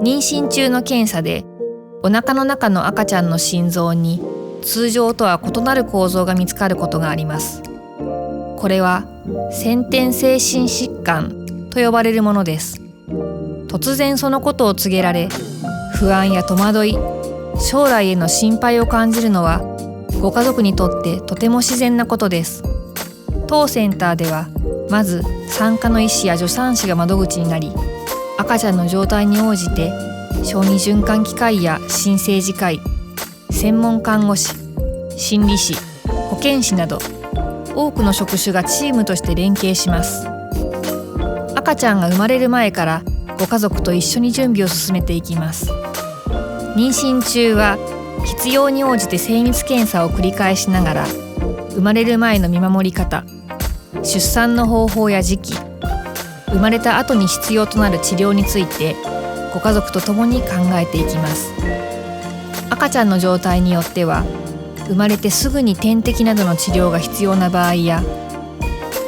妊娠中の検査でお腹の中の赤ちゃんの心臓に通常とは異なる構造が見つかることがあります。これは先天性心疾患と呼ばれるものです。突然そのことを告げられ、不安や戸惑い、将来への心配を感じるのはご家族にとってとても自然なことです。当センターではまず産科の医師や助産師が窓口になり、赤ちゃんの状態に応じて小児循環器科医や新生児科医、専門看護師、心理師、保健師など多くの職種がチームとして連携します。赤ちゃんが生まれる前からご家族と一緒に準備を進めていきます。妊娠中は必要に応じて精密検査を繰り返しながら、生まれる前の見守り方、出産の方法や時期、生まれた後に必要となる治療についてご家族と共に考えていきます。赤ちゃんの状態によっては生まれてすぐに点滴などの治療が必要な場合や、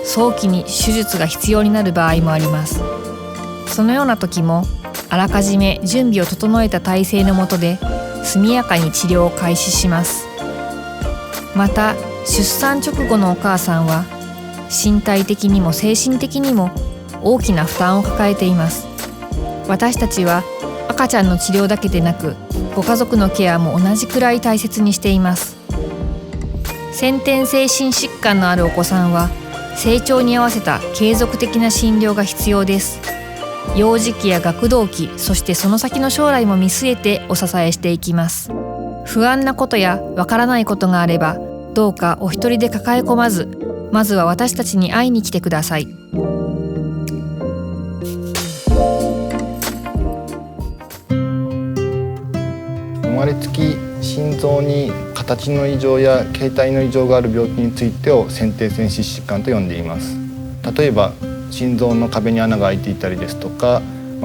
早期に手術が必要になる場合もあります。そのような時もあらかじめ準備を整えた体制の下で速やかに治療を開始します。また出産直後のお母さんは身体的にも精神的にも大きな負担を抱えています。私たちは赤ちゃんの治療だけでなく、ご家族のケアも同じくらい大切にしています。先天性心疾患のあるお子さんは成長に合わせた継続的な診療が必要です。幼児期や学童期、そしてその先の将来も見据えてお支えしていきます。不安なことやわからないことがあれば、どうかお一人で抱え込まず、まずは私たちに会いに来てください。生まれつき心臓に形の異常や形態の異常がある病気についてを先天性心疾患と呼んでいます。例えば心臓の壁に穴が開いていたりですとか、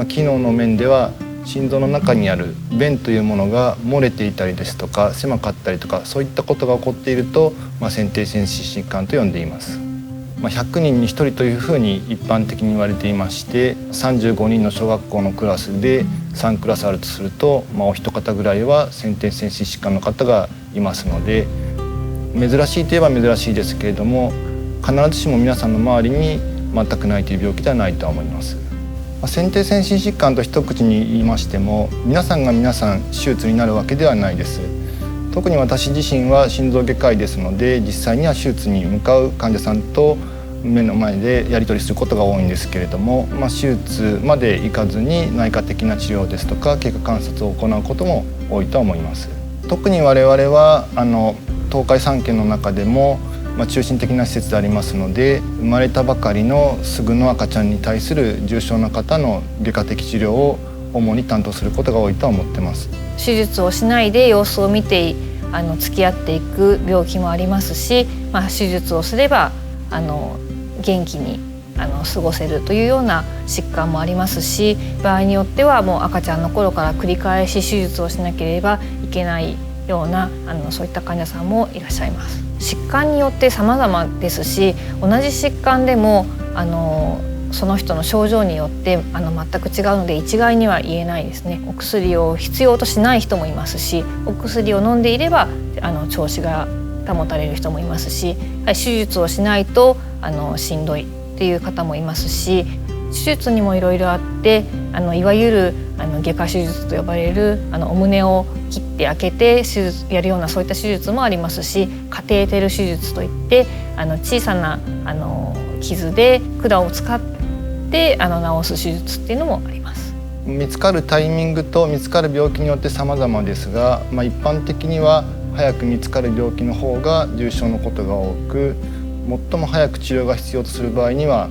機能の面では心臓の中にある弁というものが漏れていたりですとか、狭かったりとか、そういったことが起こっていると、先天性心疾患と呼んでいます。100人に1人というふうに一般的に言われていまして、35人の小学校のクラスで3クラスあるとすると、お一方ぐらいは先天性心疾患の方がいますので、珍しいといえば珍しいですけれども、必ずしも皆さんの周りに全くないという病気ではないと思います。先天性心疾患と一口に言いましても、皆さんが皆さん手術になるわけではないです。特に私自身は心臓外科医ですので、実際には手術に向かう患者さんと目の前でやり取りすることが多いんですけれども、手術までいかずに内科的な治療ですとか経過観察を行うことも多いと思います。特に我々は東海3県の中でも中心的な施設でありますので、生まれたばかりのすぐの赤ちゃんに対する重症な方の外科的治療を主に担当することが多いと思っています。手術をしないで様子を見て付き合っていく病気もありますし、手術をすれば元気に過ごせるというような疾患もありますし、場合によってはもう赤ちゃんの頃から繰り返し手術をしなければいけないようなそういった患者さんもいらっしゃいます。疾患によって様々ですし、同じ疾患でもその人の症状によって全く違うので一概には言えないですね。お薬を必要としない人もいますし、お薬を飲んでいれば調子が保たれる人もいますし、手術をしないとしんどいっていう方もいますし、手術にもいろいろあって、いわゆる外科手術と呼ばれるお胸を切って開けて手術やるようなそういった手術もありますし、カテーテル手術といって小さな傷で管を使って治す手術っていうのもあります。見つかるタイミングと見つかる病気によって様々ですが、一般的には早く見つかる病気の方が重症のことが多く、最も早く治療が必要とする場合には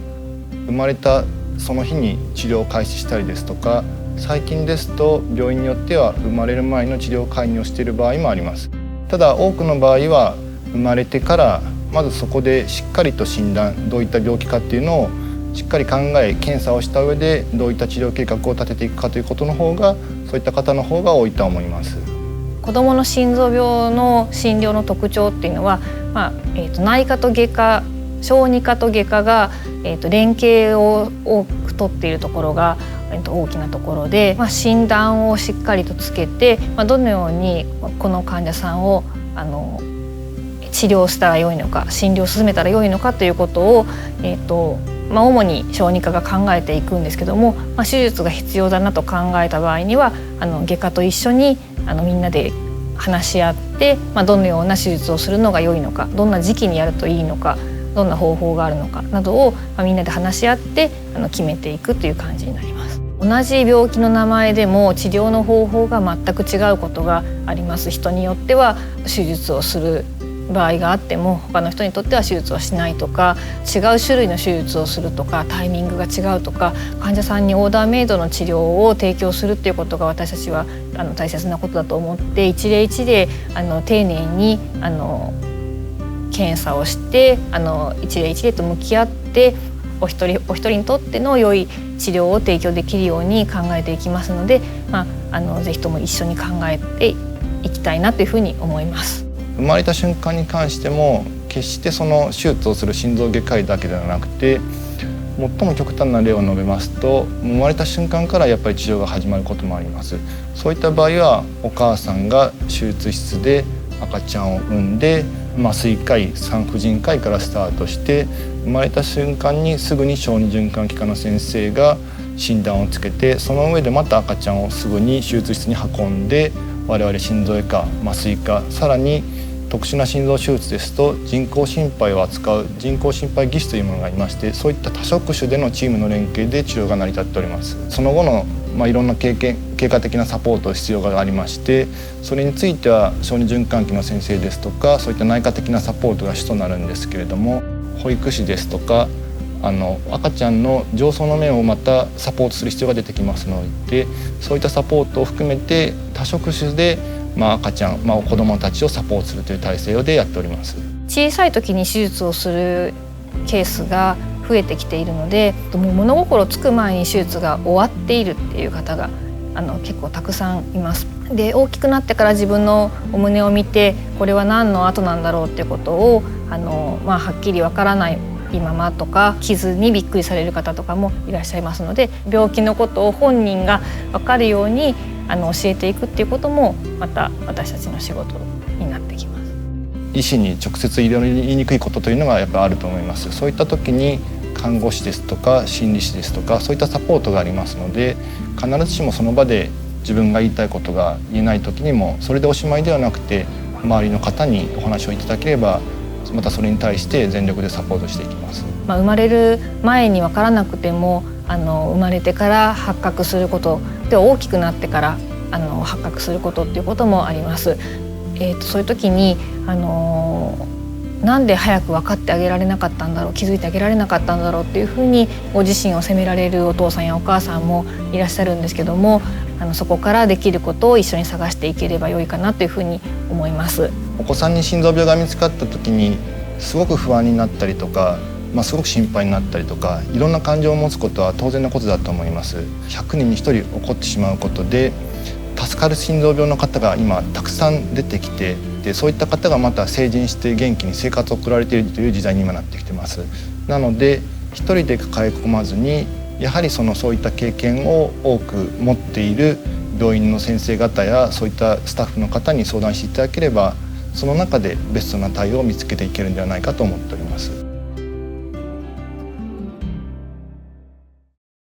生まれたその日に治療を開始したりですとか、最近ですと病院によっては生まれる前の治療介入をしている場合もあります。ただ多くの場合は生まれてからまずそこでしっかりと診断、どういった病気かっていうのをしっかり考え検査をした上でどういった治療計画を立てていくかということの方が、そういった方の方が多いと思います。子どもの心臓病の診療の特徴っていうのは、内科と外科、小児科と外科が、連携を多く取っているところが大きなところで、診断をしっかりとつけて、どのようにこの患者さんを治療したらよいのか、診療を進めたらよいのかということを、主に小児科が考えていくんですけども、手術が必要だなと考えた場合には外科と一緒にみんなで話し合って、どのような手術をするのが良いのか、どんな時期にやるといいのか、どんな方法があるのかなどを、みんなで話し合って決めていくという感じになります。同じ病気の名前でも治療の方法が全く違うことがあります。人によっては手術をする場合があっても他の人にとっては手術をしないとか、違う種類の手術をするとか、タイミングが違うとか、患者さんにオーダーメイドの治療を提供するっていうことが私たちは大切なことだと思って、一例一例丁寧に検査をして一例一例と向き合ってお一人お一人にとっての良い治療を提供できるように考えていきますので、ぜひとも一緒に考えていきたいなというふうに思います。生まれた瞬間に関しても決してその手術をする心臓外科医だけではなくて、最も極端な例を述べますと、生まれた瞬間からやっぱり治療が始まることもあります。そういった場合はお母さんが手術室で赤ちゃんを産んで麻酔科医、産婦人科医からスタートして、生まれた瞬間にすぐに小児循環器科の先生が診断をつけて、その上でまた赤ちゃんをすぐに手術室に運んで、我々心臓外科、麻酔科、さらに特殊な心臓手術ですと人工心肺を扱う人工心肺技師というものがありまして、そういった多職種でのチームの連携で治療が成り立っております。その後のいろんな経過的なサポート必要がありまして、それについては小児循環器の先生ですとか、そういった内科的なサポートが主となるんですけれども、保育士ですとか赤ちゃんの上層の面をまたサポートする必要が出てきますので、そういったサポートを含めて多職種で赤ちゃん、子どもたちをサポートするという体制でやっております。小さい時に手術をするケースが増えてきているので、もう物心つく前に手術が終わっているっていう方が結構たくさんいます。で、大きくなってから自分のお胸を見て、これは何の跡なんだろうっていうことをはっきりわからないままとか、傷にびっくりされる方とかもいらっしゃいますので、病気のことを本人が分かるように教えていくっていうこともまた私たちの仕事になってきます。医師に直接言いにくいことというのがやっぱあると思います。そういった時に看護師ですとか心理師ですとか、そういったサポートがありますので、必ずしもその場で自分が言いたいことが言えない時にもそれでおしまいではなくて、周りの方にお話をいただければまたそれに対して全力でサポートしていきます。生まれる前に分からなくても生まれてから発覚することで、大きくなってから発覚することっていうこともあります。そういう時になんで早く分かってあげられなかったんだろう、気づいてあげられなかったんだろうっていうふうにご自身を責められるお父さんやお母さんもいらっしゃるんですけども、そこからできることを一緒に探していければ良いかなというふうに思います。お子さんに心臓病が見つかった時にすごく不安になったりとか、すごく心配になったりとか、いろんな感情を持つことは当然のことだと思います。100人に1人起こってしまうことで、助かる心臓病の方が今たくさん出てきて、でそういった方がまた成人して元気に生活を送られているという時代に今なってきてます。なので一人で抱え込まずに、やはりそういった経験を多く持っている病院の先生方やそういったスタッフの方に相談していただければ、その中でベストな対応を見つけていけるんではないかと思っております。